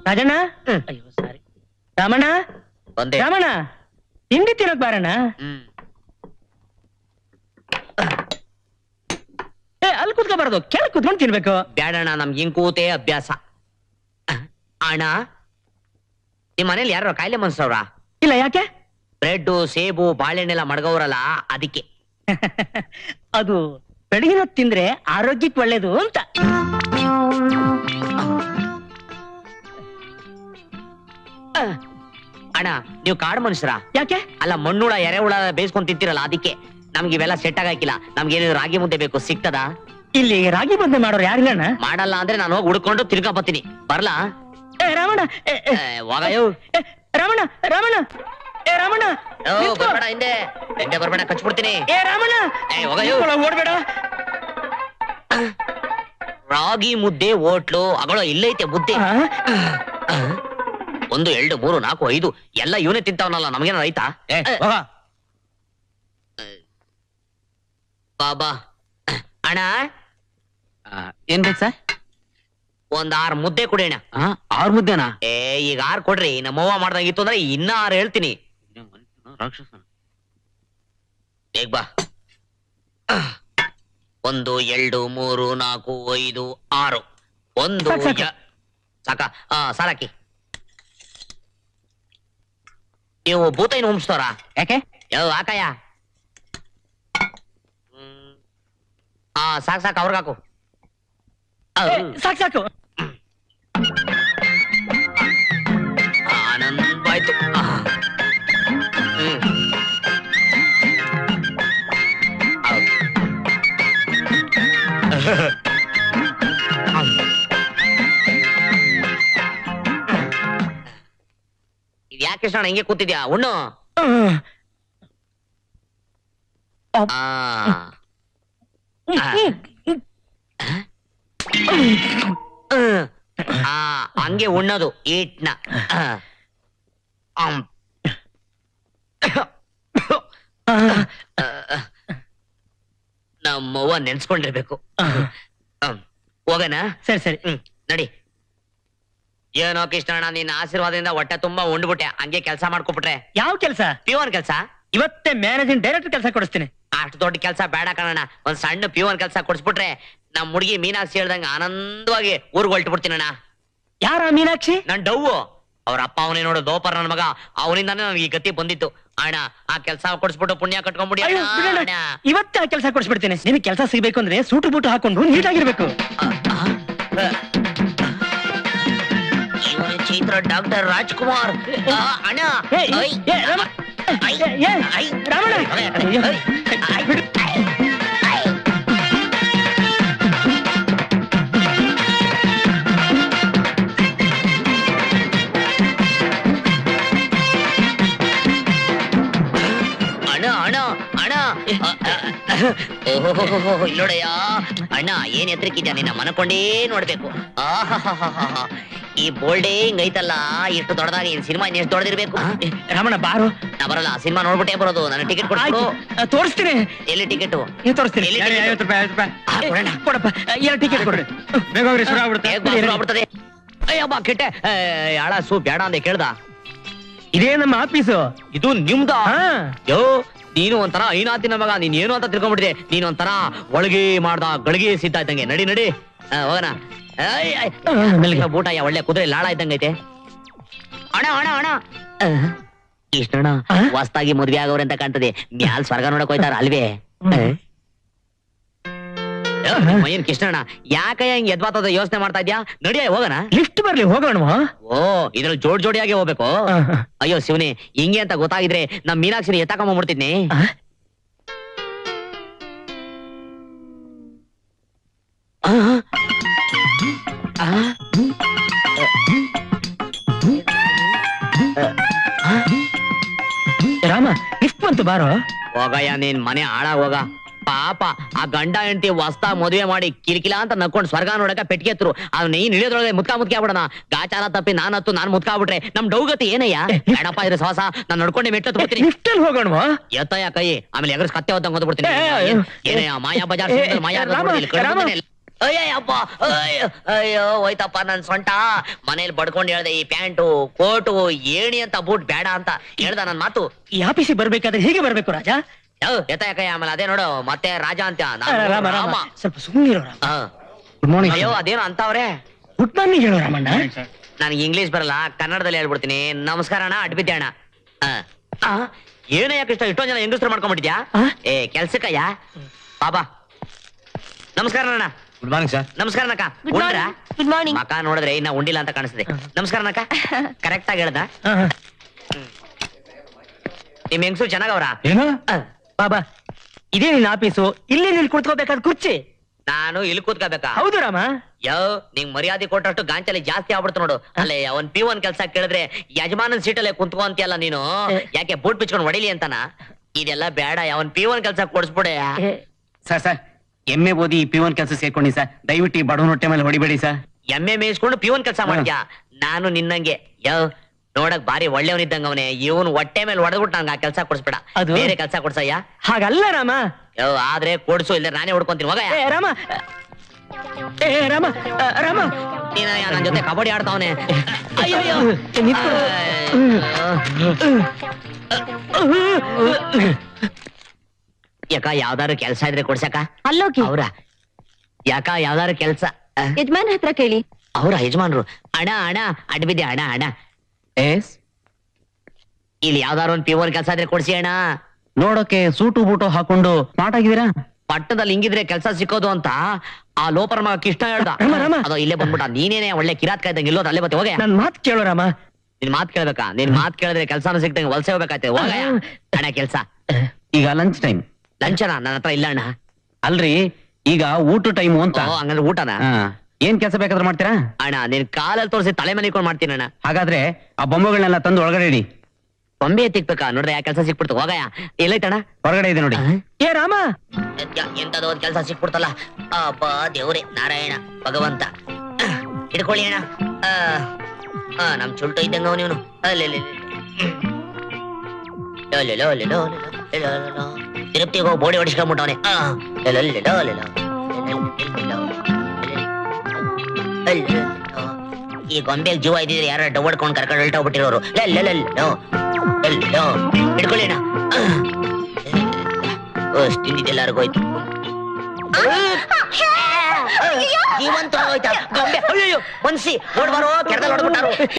ರಾಜಣ್ಣ ಅಯ್ಯೋ ಸಾರಿ ರಾಮಣ್ಣ ಬಂದೆ ರಾಮಣ್ಣ ತಿಂಡಿ ತಿನ್ನೋಕ್ ಬಾರಣ್ಣ. ಅಲ್ಲಿ ಕುತ್ಕೋಬಾರದು, ಕೆಳಗೆ ಕುತ್ಕೊಂಡು ತಿನ್ಬೇಕು. ಬ್ಯಾಡಣ್ಣ, ನಮ್ಗೆ ಹಿಂಗ್ ಕೂತೆ ಅಭ್ಯಾಸ. ಅಣ್ಣ, ನಿಮ್ ಮನೇಲಿ ಯಾರು ಕಾಯಿಲೆ ಮನ್ಸವ್ರ? ಇಲ್ಲ, ಯಾಕೆ? ಬ್ರೆಡ್, ಸೇಬು, ಬಾಳೆಹಣ್ಣೆಲ್ಲ ಮಡ್ಗವ್ರಲ್ಲ, ಅದಕ್ಕೆ. ಅದು ಬೆಳಗಿನ ತಿಂದ್ರೆ ಆರೋಗ್ಯಕ್ಕೆ ಒಳ್ಳೇದು ಅಂತ. ಅಣ್ಣ, ನೀವು ಕಾಡು ಮನುಷ್ಯರ? ಯಾಕೆ? ಅಲ್ಲ, ಮಣ್ಣುಳ ಎರೆಹುಳ ಬೇಯಿಸ್ಕೊಂಡ್ ತಿಂತಿರಲ್ಲ, ಅದಕ್ಕೆ. ನಮ್ಗೆ ಇವೆಲ್ಲ ಸೆಟ್ ಆಗಾಕಿಲ್ಲ. ನಮ್ಗೆ ಏನಿದ್ರು ರಾಗಿ ಮುದ್ದೆ ಬೇಕು, ಸಿಗ್ತದ? ಇಲ್ಲಿ ರಾಗಿ ಮುದ್ದೆ ಮಾಡೋರು ಯಾರಿಲ್ಲಣ್ಣ. ಮಾಡಲ್ಲ ಅಂದ್ರೆ ನಾನು ಹೋಗಿ ಹುಡ್ಕೊಂಡು ತಿರ್ಗಾ ಬರ್ತೀನಿ. ಬರ್ಲಾ? ರಾಮಣ್ಣ ರಾಮಣ್ಣ ರಾಮಣ್ಣ ರಾಮಣ್ಣ ಬರ್ಬೇಡ, ಹಿಂದೆ ಹಿಂದೆ ಬರ್ಬೇಡ, ಕಚ್ಬಿಡ್ತೀನಿ. ರಾಮಣ್ಣ ಓಡ್ಬೇಡ. ರಾಗಿ ಮುದ್ದೆ ಹೋಟ್ಲು ಅಗಳ ಇಲ್ಲೈತೆ ಮುದ್ದೆ. 1 2 3 4 5 ಎಲ್ಲ ಇವನೇ ತಿಂತಾವನಲ್ಲ, ನಮಗೇನ ರೈತಾ? ಬಾಬಾ ಅಣ್ಣ, ಏನ್ ಬೇಕು ಸರ್? 6 ಮುದ್ದೆ ಕೊಡಿ ಅಣ್ಣ. 6 ಮುದ್ದೆನಾ? ಈಗ 6 ಕೊಡ್ರಿ. ನಮ್ಮವ್ವ ಮಾಡ್ದಂಗಿತ್ತು ಅಂದ್ರೆ ಇನ್ನ 6 ಹೇಳ್ತೀನಿ. ಬೇಗ ಬಾ. 1 2 3 4 5 6 1 ಸಾಕ? ಸಾರಾಕಿ. ನೀವು ಭೂತೈನ ಉಂಬಿಸ್ತವ್ರ? ಯಾಕೆ? ಯಾವ ಹಾಕಯ್ಯ? ಸಾಕು ಸಾಕು, ಅವ್ರಿಗಾಕು. ಸಾಕು ಸಾಕು. ಆನಂದವಾಯ್ತು. ಇದ್ಯಾಕೆ ಕೃಷ್ಣ ಹಿಂಗೆ ಕೂತಿದ್ಯಾ? ಉಣ್ಣು. ಹಂಗೆ ಉಣ್ಣೋದು ಈಟ್ನ. ನಮ್ಮವ್ವ ನೆನ್ಸ್ಕೊಂಡಿರ್ಬೇಕು. ಹೋಗಣ? ಸರಿ ಸರಿ, ನಡಿ. ಏನೋ ಕೃಷ್ಣಣ್ಣ, ನಿನ್ನ ಆಶೀರ್ವಾದದಿಂದ ಹೊಟ್ಟೆ ತುಂಬಾ ಉಂಡ್ಬಿಟ್ಟೆ. ಹಂಗೆ ಕೆಲಸ ಮಾಡ್ಕೊಬಿಟ್ರೆ. ಯಾವ ಕೆಲಸ? ಪ್ಯೂನ್ ಕೆಲಸ. ಇವತ್ತೇ ಮ್ಯಾನೇಜಿಂಗ್ ಡೈರೆಕ್ಟರ್ ಕೆಲಸ ಕೊಡಿಸ್ತೀನಿ. ಅಷ್ಟು ದೊಡ್ಡ ಕೆಲಸ ಬೇಡ ಕಣಣ್ಣ, ಒಂದ್ ಸಣ್ಣ ಪ್ಯೂನ್ ಕೆಲಸ ಕೊಡಿಸ್ಬಿಟ್ರೆ ನಮ್ ಹುಡುಗಿ ಮೀನಾಕ್ಷಿ ಹೇಳ್ದಂಗ ಆನಂದವಾಗಿ ಊರ್ಗ್ ಹೊಲ್ಟ್ಬಿಡ್ತೀನಣ್ಣ. ಯಾರ ಮೀನಾಕ್ಷಿ? ನನ್ ಡವ್ವು. ಅವ್ರ ಅಪ್ಪ ಅವನೇ ನೋಡು, ದೋಪರ್ ನನ್ ಮಗ. ಅವನಿಂದಾನೇ ನನಗೆ ಈ ಗತಿ ಬಂದಿತ್ತು. ಅಣ್ಣ, ಆ ಕೆಲಸ ಕೊಡಿಸ್ಬಿಟ್ಟು ಪುಣ್ಯ ಕಟ್ಕೊಂಡ್ಬಿಡಿ. ಇವತ್ತೇ ಆ ಕೆಲಸ ಕೊಡಿಸ್ಬಿಡ್ತೀನಿ. ನಿನಗೆ ಕೆಲಸ ಸಿಗ್ಬೇಕು ಅಂದ್ರೆ ಸೂಟು ಬೂಟು ಹಾಕೊಂಡು ನೀಟಾಗಿರ್ಬೇಕು. ಚೈತ್ರ ಡಾಕ್ಟರ್ ರಾಜ್ಕುಮಾರ್. ಅಣ್ಣ, ಇಲ್ಲೋಡಯ್ಯ ಅಣ್ಣ, ಏನ್ ಎತ್ತರಕ್ಕಿದ್ಯಾ? ನಿನ್ನ ಮನಕೊಂಡೇ ನೋಡ್ಬೇಕು. ಈ ಬೋಲ್ಡೇ ಹಿಂಗೈತಲ್ಲ, ಎಷ್ಟು ದೊಡ್ಡದಾಗಿ. ಸಿನಿಮಾ ಎಷ್ಟು ದೊಡ್ಡದಿರ್ಬೇಕು? ರಮಣ ಬಾರು. ನಾ ಬರಲ್ಲ, ಸಿನಿಮಾ ನೋಡ್ಬಿಟ್ಟೇ ಬರೋದು. ನನ್ನ ಟಿಕೆಟ್ ಕೊಡು. ತೋರಿಸ್ತೀನಿ. ಎಲ್ಲಿ ಟಿಕೆಟ್? ತೋರಿಸ್ತೀನಿ. 50 ರೂಪಾಯಿ ಕೊಡಪ್ಪ, 2 ಟಿಕೆಟ್ ಕೊಡ್ರಿ. ಬೇಗ ಹೋಗ್ರಿ, ಶುರು ಆಗ್ಬಿಡುತ್ತೆ. ಅಯ್ಯಬ್ಬಾ ಕೆಟ್ಟೆ. ಆಳ ಸೂ ಬೇಡ ಅಂದೆ ಕೇಳ್ದ. ಇದೇ ನಮ್ಮ ಆಫೀಸು. ಇದು ನಿಮ್ದ? ಯೋ, ನೀನು ಒಂಥರ ಐನಾತಿನ ಮಗ. ನೀನ್ ಏನು ಅಂತ ತಿಳ್ಕೊಂಡ್ಬಿಟ್ಟಿದೆ. ನೀನ್ ಒಂಥರ ಒಳಗೆ ಮಾಡ್ದ ಗಳಿಗೆ ಸಿದ್ಧ ಇದ್ದಂಗೆ. ನಡಿ ನಡಿ, ಹೋಗೋಣ. ಬೂಟ ಒಳ್ಳೆ ಕುದುರೆ ಲಾಳ ಇದ್ದಂಗೈತೆ. ಅಣ್ಣ ಅಣ್ಣ ಅಣ್ಣ, ಕೃಷ್ಣಣ್ಣ ಹೊಸ್ತಾಗಿ ಮದ್ವೆ ಆಗವ್ರೆ ಅಂತ ಕಾಣ್ತದೆ. ಮ್ಯಾಲ್ ಸ್ವರ್ಗ ನೋಡಕ್ ಹೋಯ್ತಾರ ಅಲ್ವೇ? ಏನ್ ಕೃಷ್ಣಣ್ಣ, ಯಾಕಯ್ಯ ಹಿಂಗ್ ಎದ್ವಾತದ ಯೋಚನೆ ಮಾಡ್ತಾ ಇದ್ಯಾ? ನಡಿಯ ಹೋಗೋಣ. ಲಿಫ್ಟ್ ಬರ್ಲಿ, ಹೋಗೋಣ. ಓ, ಇದ್ರಲ್ಲಿ ಜೋಡಿಯಾಗಿ ಹೋಗ್ಬೇಕು. ಅಯ್ಯೋ ಶಿವನೇ, ಹಿಂಗೆ ಅಂತ ಗೊತ್ತಾಗಿದ್ರೆ ನಮ್ ಮೀನಾಕ್ಷಿನ ಎತ್ತಾಕೊಂಡ್ಬಿಡ್ತಿದ್ನಿ. ರಾಮ, ಲಿಫ್ಟ್ ಬಂತು, ಬಾರೋ. ಹೋಗಯ್ಯ, ನೀನ್ ಮನೆ ಹಾಳಾಗ ಹೋಗ. ಪಾಪ ಆ ಗಂಡ ಹೆಂಡತಿ ಹೊಸ್ತಾ ಮದುವೆ ಮಾಡಿ ಕಿರಿಕಿಲ ಅಂತ ನಕ್ಕೊಂಡ್ ಸ್ವರ್ಗ ನೋಡಕ ಪೆಟ್ಗೆತ್ರು. ಅವ್ನ ಈ ಇಳಿಯೋದ್ರೊಳಗೆ ಮುತ್ಕಾ ಬಿಡೋಣ. ಗಾಚಾರ ತಪ್ಪಿ ನಾನ್ ಮುತ್ಕಾಬಿಟ್ರೆ ನಮ್ ಡೌಗತಿ ಏನಯ್ಯ? ಬೇಡಪ್ಪ, ಇದ್ರ ಶ್ವಾಸ. ನಾನ್ ನಡ್ಕೊಂಡೆ ಮೆಟ್ಟ ಲಿಫ್ಟ್ ಅಲ್ಲಿ ಹೋಗೋಣ. ಎತ್ತಯ್ಯ ಕೈ, ಆಮೇಲೆ ಎಗರ್ಸ್ ಕತ್ತೆ ಹೊತ್ತಂಗ್ ಓದ್ಬಿಡ್ತೀನಿ. ಏನಯ್ಯ ಮಾಯಾ ಬಜಾರ್ ಮಾಯಾ. ಅಯ್ಯಪ್ಪ ಅಯ್ಯೋ ಹೋಯ್ತಪ್ಪ ನನ್ ಸೊಂಟ. ಮನೇಲಿ ಬಡ್ಕೊಂಡ್ ಹೇಳ್ದೆ ಈ ಪ್ಯಾಂಟು ಕೋಟು ಏಣಿ ಅಂತ ಬೂಟ್ ಬೇಡ ಅಂತ ಹೇಳ್ದ ನನ್ ಮಾತು. ಈ ಆಫೀಸಿಗೆ ಬರ್ಬೇಕಾದ್ರೆ ಹೇಗೆ ಬರ್ಬೇಕು ರಾಜ? ಎತ್ತಾಕಯ್ಯ ಆಮೇಲೆ ಅದೇ ನೋಡು ಮತ್ತೆ ರಾಜ ಅಂತ ರಾಮ ರಾಮ ಸ್ವಲ್ಪ ಸುಮ್ಮನಿರೋ ರಾಮ. Good morning. ಅಯ್ಯೋ ಅದೇನೋ ಅಂತವ್ರೆ. ಗುಡ್ ಮಾರ್ನಿಂಗ್ ಹೇಳೋ ರಾಮಣ್ಣ. ನನಗೆ ಇಂಗ್ಲಿಷ್ ಬರಲ್ಲ, ಕನ್ನಡದಲ್ಲಿ ಹೇಳ್ಬಿಡ್ತೀನಿ. ನಮಸ್ಕಾರ ಅಣ್ಣ, ಅಡ್ಬಿದ್ದೆ ಅಣ್ಣ. ಏನ ಯಾಕೆ ಇಷ್ಟೊಂದ್ ಜನ ಹೆಂಗಸ್ರು ಮಾಡ್ಕೊಂಡ್ಬಿಟ್ಟಿದ್ಯಾ? ಏ ಕೆಲ್ಸಕ್ಕಯ್ಯ ಬಾಬಾ. ನಮಸ್ಕಾರ ಅಣ್ಣ. Good morning sir. ನಮಸ್ಕಾರ ನಕ್ಕ. Good morning. ಮಕ ನೋಡಿದ್ರೆ ಇನ್ನ ಉಂಡಿಲ್ಲ ಅಂತ ಕಾಣಿಸ್ತಿದೆ. ನಮಸ್ಕಾರ ನಕ್ಕ. ಕರೆಕ್ಟ್ ಆಗಿ ಹೇಳ್ದ. ನಿಮ್ ಹೆಂಗಸು ಚೆನ್ನಾಗವ್ರ? ಏನು ಬಾಬಾ ಇದೇ ನಿನ್ ಆಫೀಸು, ಇಲ್ಲಿ ನೀನ್ ಕುಳಿತುಕೋಬೇಕಾದ ಕುರ್ಚಿ. ನಾನು ಇಲ್ಲಿ ಕೂತ್ಕೋಬೇಕಾ? ಹೌದು ರಾಮ. ಯೋ ನಿಂಗ್ ಮರ್ಯಾದೆ ಕೊಟ್ಟಷ್ಟು ಗಾಂಚಲಿ ಜಾಸ್ತಿ ಆಗ್ಬಿಡ್ತು ನೋಡು. ಅಲ್ಲೇ ಅವನ್ P1 ಕೆಲ್ಸ ಕೇಳಿದ್ರೆ ಯಜಮಾನನ್ ಸೀಟಲ್ಲೇ ಕುಂತ್ಕೋ ಅಂತೀಯಲ್ಲ ನೀನು. ಯಾಕೆ ಬೂಟ್ ಪಿಚ್ಕೊಂಡ್ ಹೊಡಿಲಿ ಅಂತನ? ಇದೆಲ್ಲ ಬೇಡ, ಅವನ್ P1 ಕೆಲ್ಸ ಕೊಡ್ಸ್ಬಿಡೆ. ಸರ್ ಎಮ್ಮೆ ಓದಿ P1 ಕೆಲಸ ಸೇರ್ಕೊಂಡಿ ಸರ್. ದಯವಿಟ್ಟು ಈ ಬಡವನ ಹೊಟ್ಟೆ ಮೇಲೆ ಹೊಡಿಬೇಡಿ ಸರ್. ಎಮ್ಮೆ ಮೇಯಿಸ್ಕೊಂಡು P1 ಕೆಲ್ಸ ಮಾಡ್ತೀಯಾ? ನಾನು ನಿನ್ನಂಗೆ ಯೋ ನೋಡಕ್ ಬಾರಿ ಒಳ್ಳೆಯವನಿದ್ದಂಗ ಅವನೇ. ಇವನ್ ಹೊಟ್ಟೆ ಮೇಲೆ ಹೊಡೆದ್ಬಿಟ್ಟು ನಂಗೆ ಆ ಕೆಲ್ಸ ಕೊಡ್ಸ್ಬೇಡ, ಅದು- ಬೇರೆ ಕೆಲ್ಸ ಕೊಡ್ಸಯ್ಯ. ಹಾಗಲ್ಲ ರಾಮ. ಯೋ ಆದ್ರೆ ಕೊಡ್ಸು, ಇಲ್ಲ ನಾನೇ ಹೊಡ್ಕೊಂತೀನಿ. ಹೋಗ ಏ ರಾಮ, ಏ ರಾಮ, ರಾಮ ನೀನ ನನ್ ಜೊತೆ ಕಬಡ್ಡಿ ಆಡ್ತಾವನೆ. ಅಯ್ಯೋ ಯಾಕ ಯಾವ್ದಾರು ಕೆಲ್ಸ ಇದ್ರೆ ಕೊಡ್ಸಕ? ಅಲ್ಲೋಗಿ ಅವ್ರ ಯಾಕ ಯಾವ್ದಾರು ಕೆಲ್ಸ? ಯಜಮಾನ್ ಹತ್ರ ಕೇಳಿ. ಅವ್ರ ಯಜಮಾನ್ರು. ಅಣ್ಣ ಅಣ್ಣ ಅಡ್ಬಿದ್ದೆ ಅಣ್ಣ ಅಣ್ಣ. ಎಸ್ ಇಲ್ಲಿ ಯಾವ್ದಾರು ಒಂದ್ P1 ಕೆಲ್ಸ ಇದ್ರೆ ಕೊಡ್ಸಿ ಅಣ್ಣ. ನೋಡೋಕೆ ಸೂಟು ಬೂಟು ಹಾಕೊಂಡು ಸ್ಮಾರ್ಟ್ ಆಗಿದ್ದೀರಾ? ಪಟ್ಟದಲ್ಲಿ ಹಿಂಗಿದ್ರೆ ಕೆಲ್ಸ ಸಿಕ್ಕೋದು ಅಂತ ಆ ಲೋಪರ ಮಗ ಕೃಷ್ಣ ಹೇಳ್ದ. ರಾಮ, ರಾಮ. ಅದು ಇಲ್ಲೇ ಬಂದ್ಬಿಟ್ಟ. ನೀನೇನೆ ಒಳ್ಳೆ ಕಿರಾತ್ ಇದ್ದಂಗೆ ಇಲ್ಲೋದು ಅಲ್ಲೇ ಬತ್ತೆ. ಹೋಗ ನನ್ ಮಾತ್ ಕೇಳೋ ರಾಮ. ನಿನ್ ಮಾತ್ ಕೇಳ್ಬೇಕಾ? ನಿನ್ ಮಾತ್ ಕೇಳಿದ್ರೆ ಕೆಲ್ಸಾನು ಸಿಕ್ತಂಗೆ ವಲಸೆ ಹೋಗ್ಬೇಕಾಯ್ತೆ. ಹೋಗ ಅಣ್ಣ ಕೆಲ್ಸ. ಈಗ ಲಂಚ್ ಟೈಮ್. ಲಂಚನ ನನ್ನ ಹತ್ರ ಇಲ್ಲ ಅಣ್ಣ. ಅಲ್ರಿ ಈಗ ಊಟ ಟೈಮು ಅಂತ. ಓ ಹಂಗಂದ್ರೆ ಊಟನ? ಹಾ. ಏನ್ ಕೆಲಸ ಬೇಕಾದ್ರೂ ಮಾಡ್ತೀರಾ? ಅಣ್ಣ ನಿನ್ ಕಾಲಲ್ಲಿ ತೋರಿಸಿ ತಲೆ ಮನಿಕೊಂಡ್ ಮಾಡ್ತೀನಿ ಅಣ್ಣ. ಹಾಗಾದ್ರೆ ಆ ಬೊಂಬೆಗಳನ್ನೆಲ್ಲ ತಂದು ಒಳಗಡೆ ಇಡಿ. ಬೊಂಬೆ ಎತ್ತಿಕ್ಬೇಕಾ? ನೋಡ್ರೆ ಯಾ ಕೆಲ್ಸ ಸಿಕ್ಬಿಡ್ತು. ಹೋಗಯ್ಯ. ಎಲ್ಲೈತಣ್ಣ? ಹೊರಗಡೆ ಇದೆ ನೋಡಿ. ಏ ರಾಮ, ಎಂತದೋ ಒಂದ್ ಕೆಲ್ಸ ಸಿಕ್ಬಿಡ್ತಲ್ಲ. ಅಪ್ಪ ದೇವ್ರೆ ನಾರಾಯಣ ಭಗವಂತ. ಹಿಡ್ಕೊಳ್ಳಿ ಅಣ್ಣ. ನಮ್ ಚುಲ್ಟು ಇದ್ದಂಗ ಅವನು. ತಿರುಪ್ತಿಗೆ ಹೋಗಿ ಬೋಡಿ ಹೊಡಿಸ್ಕೊಂಡ್ಬಿಟ್ಟವನೆ. ಈ ಗೊಂಬೆಗೆ ಜೀವ ಇದ್ದಿದ್ರೆ ಯಾರು ಡೊಡ್ಕೊಂಡು ಕರ್ಕೊಂಡು ಹೊಲ್ಟೋಗ್ಬಿಟ್ಟಿರೋರು. ಹಿಡ್ಕೊಳ್ಳಿ ಅಣ್ಣ. ತಿಂದಿದ್ದೆಲ್ಲರಿಗೂ ಹೋಯ್ತು. ಜೀವಂತ ಹೋಯ್ತಾ ಗೊಂಬೆ? ಅಯ್ಯೋ ಮನ್ಸಿ ಓಡ್ಬಾರೋ, ಕೆಳದಲ್ಲಿ ಹೊಡ್ಬಿಟ್ಟಾರು.